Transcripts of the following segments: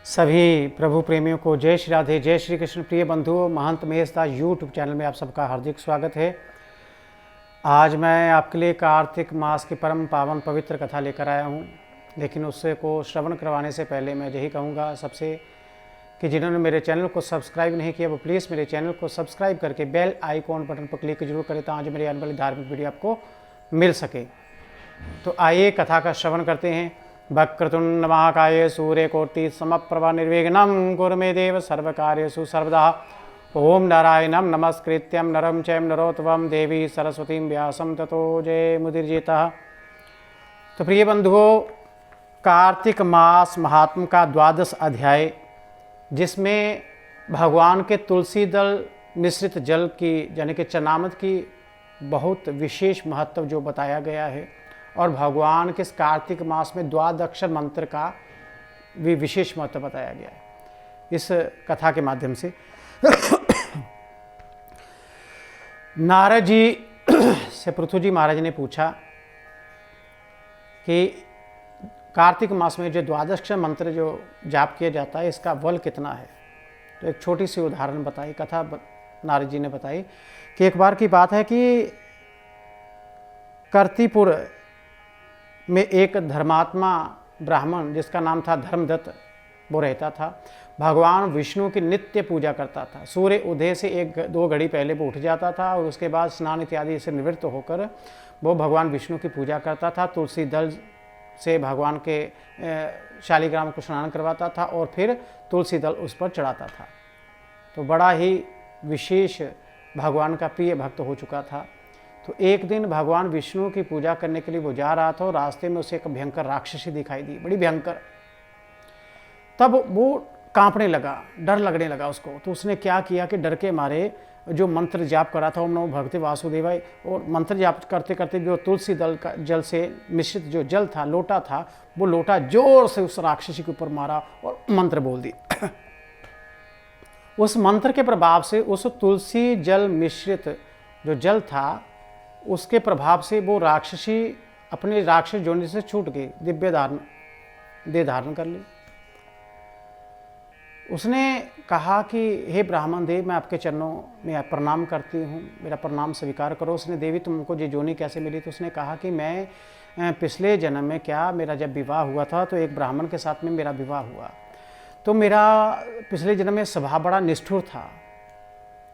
सभी प्रभु प्रेमियों को जय श्री राधे, जय श्री कृष्ण। प्रिय बंधुओं, महंत महेश दास यूट्यूब चैनल में आप सबका हार्दिक स्वागत है। आज मैं आपके लिए कार्तिक मास की परम पावन पवित्र कथा लेकर आया हूँ, लेकिन उससे को श्रवण करवाने से पहले मैं यही कहूँगा सबसे कि जिन्होंने मेरे चैनल को सब्सक्राइब नहीं किया वो प्लीज़ मेरे चैनल को सब्सक्राइब करके बेल आइकॉन बटन पर क्लिक जरूर करें ताकि मेरी आने वाली धार्मिक वीडियो आपको मिल सके। तो आइए कथा का श्रवण करते हैं। वक्रतुंड महाकाय सूर्यकोटि समप्रभा निर्विघ्नं कुरु मे देव सर्वकार्येषु सर्वदा। ओम नारायणं नमस्कृत्यं नरं चैव नरोत्तमं देवी सरस्वतीं व्यासं ततो जयमुदीरयेत्। तो प्रिय बंधुओं, कार्तिक मास महात्म का 12वां अध्याय, जिसमें भगवान के तुलसी दल मिश्रित जल की यानी कि चरणामृत की बहुत विशेष महत्व जो बताया गया है, और भगवान के इस कार्तिक मास में द्वादशाक्षर मंत्र का भी विशेष महत्व बताया गया है इस कथा के माध्यम से। नारद जी से पृथु जी महाराज ने पूछा कि कार्तिक मास में जो द्वादशाक्षर मंत्र जो जाप किया जाता है इसका बल कितना है। तो एक छोटी सी उदाहरण बताई, कथा नारद जी ने बताई कि एक बार की बात है कि कर्तिपुर में एक धर्मात्मा ब्राह्मण जिसका नाम था धर्मदत्त वो रहता था। भगवान विष्णु की नित्य पूजा करता था। सूर्य उदय से 1-2 घड़ी पहले वो उठ जाता था और उसके बाद स्नान इत्यादि से निवृत्त होकर वो भगवान विष्णु की पूजा करता था। तुलसी दल से भगवान के शालिग्राम को स्नान करवाता था और फिर तुलसी दल उस पर चढ़ाता था। तो बड़ा ही विशेष भगवान का प्रिय भक्त हो चुका था। तो एक दिन भगवान विष्णु की पूजा करने के लिए वो जा रहा था और रास्ते में उसे एक भयंकर राक्षसी दिखाई दी, बड़ी भयंकर। तब वो कांपने लगा, डर लगने लगा उसको। तो उसने क्या किया कि डर के मारे जो मंत्र जाप करा था ओम नमो भगवते वासुदेवाय, और मंत्र जाप करते करते जो तुलसी दल का जल से मिश्रित जो जल था, लोटा था, वो लोटा जोर से उस राक्षसी के ऊपर मारा और मंत्र बोल दी। उस मंत्र के प्रभाव से उस तुलसी जल मिश्रित जो जल था उसके प्रभाव से वो राक्षसी अपने राक्षस जोनि से छूट गई, दिव्य देह धारण कर ली। उसने कहा कि हे ब्राह्मण देव, मैं आपके चरणों में प्रणाम करती हूँ, मेरा प्रणाम स्वीकार करो। उसने देवी तुमको ये जोनि कैसे मिली? तो उसने कहा कि मैं पिछले जन्म में क्या मेरा जब विवाह हुआ था तो एक ब्राह्मण के साथ में मेरा विवाह हुआ। तो मेरा पिछले जन्म में स्वभाव बड़ा निष्ठुर था।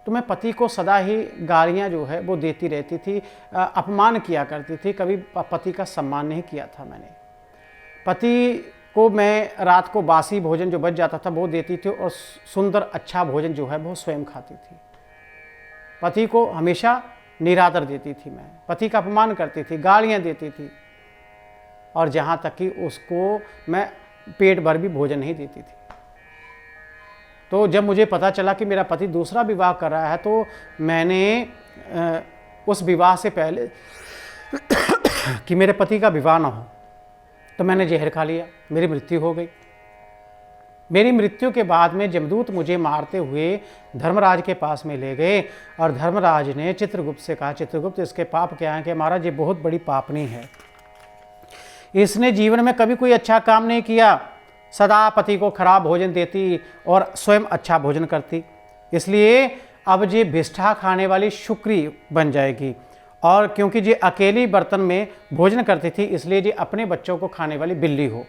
तो मैं पति को सदा ही गालियाँ जो है वो देती रहती थी, अपमान किया करती थी, कभी पति का सम्मान नहीं किया था मैंने। पति को मैं रात को बासी भोजन जो बच जाता था वो देती थी और सुंदर अच्छा भोजन जो है वो स्वयं खाती थी। पति को हमेशा निरादर देती थी मैं, पति का अपमान करती थी, गालियाँ देती थी, और जहाँ तक कि उसको मैं पेट भर भी भोजन नहीं देती थी। तो जब मुझे पता चला कि मेरा पति दूसरा विवाह कर रहा है तो मैंने उस विवाह से पहले कि मेरे पति का विवाह ना हो तो मैंने जहर खा लिया, मेरी मृत्यु हो गई। मेरी मृत्यु के बाद में जमदूत मुझे मारते हुए धर्मराज के पास में ले गए और धर्मराज ने चित्रगुप्त से कहा, चित्रगुप्त इसके पाप क्या है? कि महाराज ये बहुत बड़ी पापनी है, इसने जीवन में कभी कोई अच्छा काम नहीं किया, सदा पति को खराब भोजन देती और स्वयं अच्छा भोजन करती, इसलिए अब ये भिष्ठा खाने वाली शुक्री बन जाएगी। और क्योंकि ये अकेली बर्तन में भोजन करती थी इसलिए ये अपने बच्चों को खाने वाली बिल्ली हो।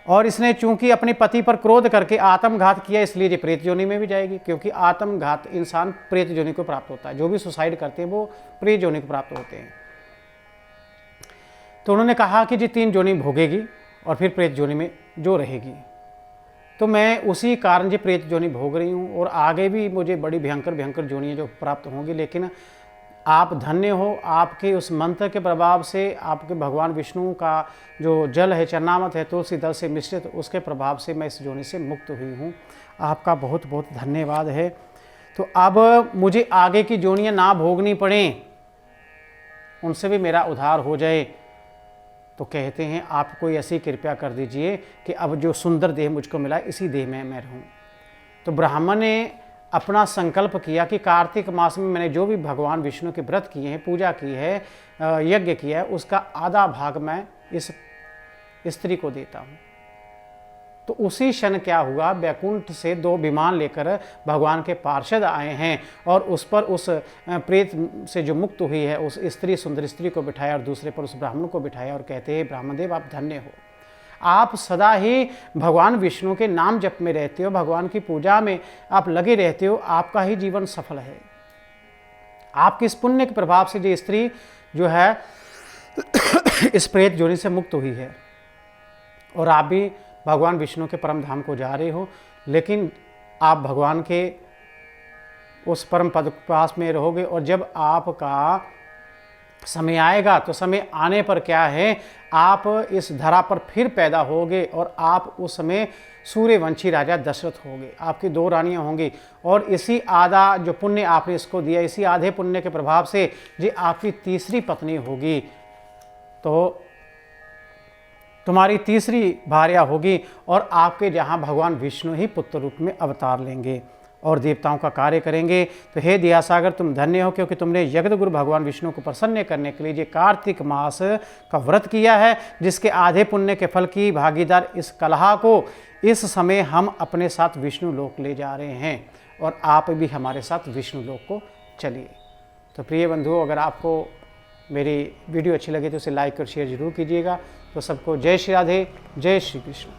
और इसने चूंकि अपने पति पर क्रोध करके आत्मघात किया इसलिए ये प्रेत योनि में भी जाएगी, क्योंकि आत्मघात इंसान प्रेत योनि को प्राप्त होता है। जो भी सुसाइड करते हैं वो प्रेत योनि को प्राप्त होते हैं। तो उन्होंने कहा कि ये 3 योनि भोगेगी और फिर प्रेत योनि में जो रहेगी। तो मैं उसी कारण जी प्रेत योनि भोग रही हूँ और आगे भी मुझे बड़ी भयंकर भयंकर योनियाँ जो प्राप्त होंगी। लेकिन आप धन्य हो, आपके उस मंत्र के प्रभाव से, आपके भगवान विष्णु का जो जल है, चरणामृत है, तुलसी दल से मिश्रित, उसके प्रभाव से मैं इस योनि से मुक्त हुई हूँ। आपका बहुत बहुत धन्यवाद है। तो अब मुझे आगे की योनियाँ ना भोगनी पड़ें, उनसे भी मेरा उद्धार हो जाए। तो कहते हैं आप कोई ऐसी कृपया कर दीजिए कि अब जो सुंदर देह मुझको मिला इसी देह में मैं रहूं। तो ब्राह्मण ने अपना संकल्प किया कि कार्तिक मास में मैंने जो भी भगवान विष्णु के व्रत किए हैं, पूजा की है, यज्ञ किया है, उसका आधा भाग मैं इस स्त्री को देता हूँ। तो उसी क्षण क्या हुआ, बैकुंठ से 2 विमान लेकर भगवान के पार्षद आए हैं और उस पर उस प्रेत से जो मुक्त हुई है उस स्त्री, सुंदर स्त्री को बिठाया और दूसरे पर उस ब्राह्मण को बिठाया और कहते हैं ब्राह्मणदेव आप धन्य हो, आप सदा ही भगवान विष्णु के नाम जप में रहते हो, भगवान की पूजा में आप लगे रहते हो, आपका ही जीवन सफल है। आपके इस पुण्य के प्रभाव से ये स्त्री जो है इस प्रेत जोनी से मुक्त हुई है और आप भी भगवान विष्णु के परम धाम को जा रहे हो, लेकिन आप भगवान के उस परम पद पास में रहोगे और जब आपका समय आएगा तो समय आने पर क्या है, आप इस धरा पर फिर पैदा होगे और आप उस समय सूर्यवंशी राजा दशरथ होंगे, आपकी 2 रानियां होंगी और इसी आधा जो पुण्य आपने इसको दिया, इसी आधे पुण्य के प्रभाव से ये आपकी तीसरी पत्नी होगी, तो तुम्हारी तीसरी भार्या होगी और आपके जहाँ भगवान विष्णु ही पुत्र रूप में अवतार लेंगे और देवताओं का कार्य करेंगे। तो हे दयासागर तुम धन्य हो, क्योंकि तुमने यज्ञ गुरु भगवान विष्णु को प्रसन्न करने के लिए ये कार्तिक मास का व्रत किया है, जिसके आधे पुण्य के फल की भागीदार इस कलहा को इस समय हम अपने साथ विष्णु लोक ले जा रहे हैं और आप भी हमारे साथ विष्णु लोक को चलिए। तो प्रिय बंधुओं, अगर आपको मेरी वीडियो अच्छी लगी तो उसे लाइक और शेयर जरूर कीजिएगा। तो सबको जय श्री राधे, जय श्री कृष्ण।